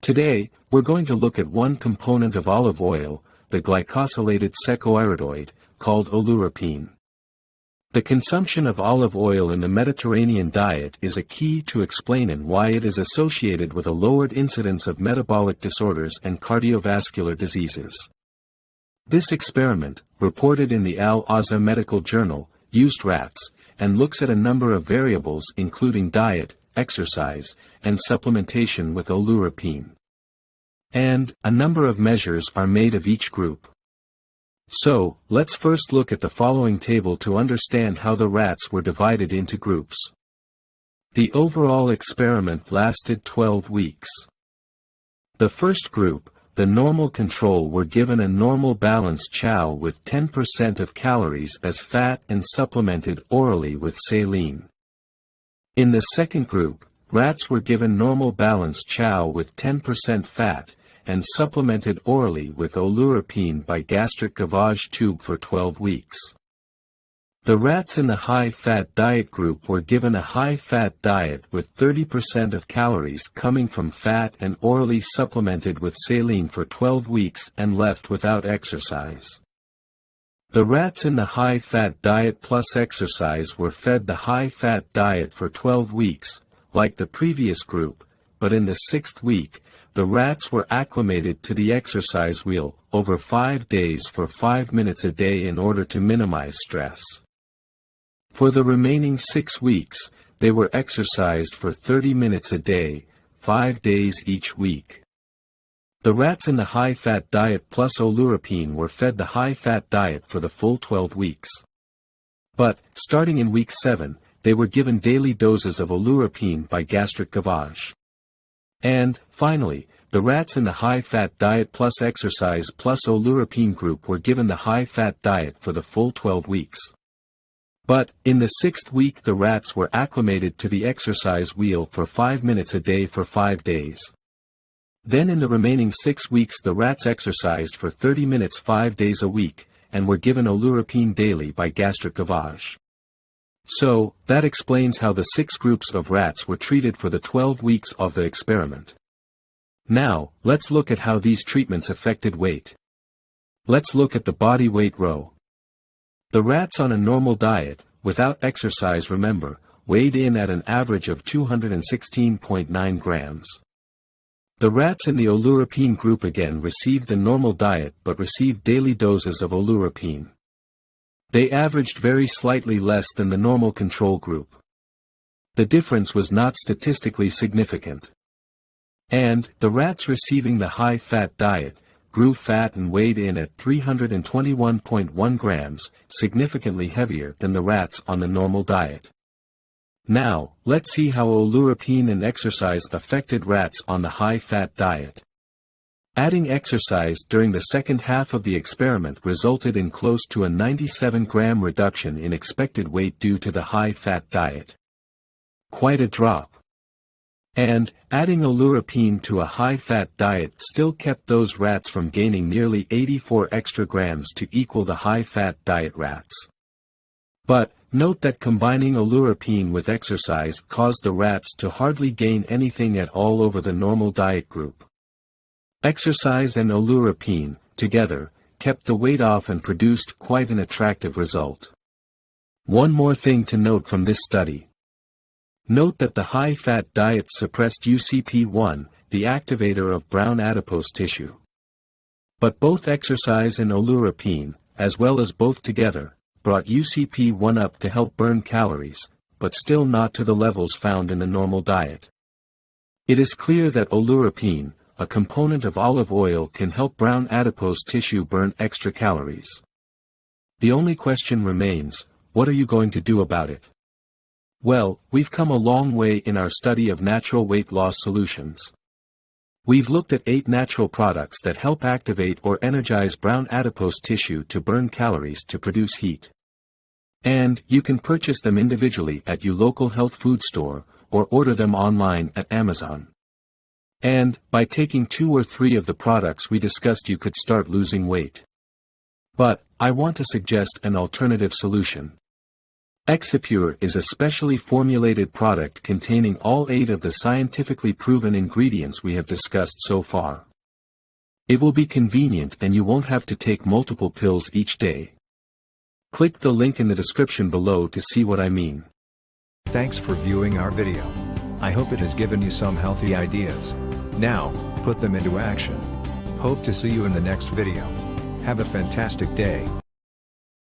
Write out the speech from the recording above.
Today, we're going to look at one component of olive oil, the glycosylated secoirodoid, called oleuropein. The consumption of olive oil in the Mediterranean diet is a key to explaining why it is associated with a lowered incidence of metabolic disorders and cardiovascular diseases. This experiment, reported in the Al-Azhar Medical Journal, used rats, and looks at a number of variables including diet, exercise, and supplementation with oleuropein. And a number of measures are made of each group. So, let's first look at the following table to understand how the rats were divided into groups. The overall experiment lasted 12 weeks. The first group, the normal control, were given a normal balanced chow with 10% of calories as fat and supplemented orally with saline. In the second group, rats were given normal balanced chow with 10% fat, and supplemented orally with oleuropein by gastric gavage tube for 12 weeks. The rats in the high-fat diet group were given a high-fat diet with 30% of calories coming from fat and orally supplemented with saline for 12 weeks and left without exercise. The rats in the high-fat diet plus exercise were fed the high-fat diet for 12 weeks, like the previous group, but in the 6th week, the rats were acclimated to the exercise wheel over 5 days for 5 minutes a day in order to minimize stress. For the remaining 6 weeks, they were exercised for 30 minutes a day, 5 days each week. The rats in the high-fat diet plus oleuropein were fed the high-fat diet for the full 12 weeks. But, starting in week 7, they were given daily doses of oleuropein by gastric gavage. And, finally, the rats in the high-fat diet plus exercise plus oleuropein group were given the high-fat diet for the full 12 weeks. But, in the 6th week the rats were acclimated to the exercise wheel for 5 minutes a day for 5 days. Then in the remaining 6 weeks the rats exercised for 30 minutes 5 days a week, and were given oleuropein daily by gastric gavage. So, that explains how the 6 groups of rats were treated for the 12 weeks of the experiment. Now, let's look at how these treatments affected weight. Let's look at the body weight row. The rats on a normal diet, without exercise, remember, weighed in at an average of 216.9 grams. The rats in the oleuropein group again received the normal diet but received daily doses of oleuropein. They averaged very slightly less than the normal control group. The difference was not statistically significant. And, the rats receiving the high-fat diet, grew fat and weighed in at 321.1 grams, significantly heavier than the rats on the normal diet. Now, let's see how oleuropein and exercise affected rats on the high-fat diet. Adding exercise during the second half of the experiment resulted in close to a 97-gram reduction in expected weight due to the high-fat diet. Quite a drop. And, adding oleuropein to a high-fat diet still kept those rats from gaining nearly 84 extra grams to equal the high-fat diet rats. But, note that combining oleuropein with exercise caused the rats to hardly gain anything at all over the normal diet group. Exercise and oleuropein, together, kept the weight off and produced quite an attractive result. One more thing to note from this study. Note that the high-fat diet suppressed UCP1, the activator of brown adipose tissue. But both exercise and oleuropein, as well as both together, brought UCP1 up to help burn calories, but still not to the levels found in the normal diet. It is clear that oleuropein, a component of olive oil, can help brown adipose tissue burn extra calories. The only question remains, what are you going to do about it? Well, we've come a long way in our study of natural weight loss solutions. We've looked at 8 natural products that help activate or energize brown adipose tissue to burn calories to produce heat. And, you can purchase them individually at your local health food store, or order them online at Amazon. And, by taking 2 or 3 of the products we discussed you could start losing weight. But, I want to suggest an alternative solution. Exipure is a specially formulated product containing all 8 of the scientifically proven ingredients we have discussed so far. It will be convenient and you won't have to take multiple pills each day. Click the link in the description below to see what I mean. Thanks for viewing our video. I hope it has given you some healthy ideas. Now, put them into action. Hope to see you in the next video. Have a fantastic day.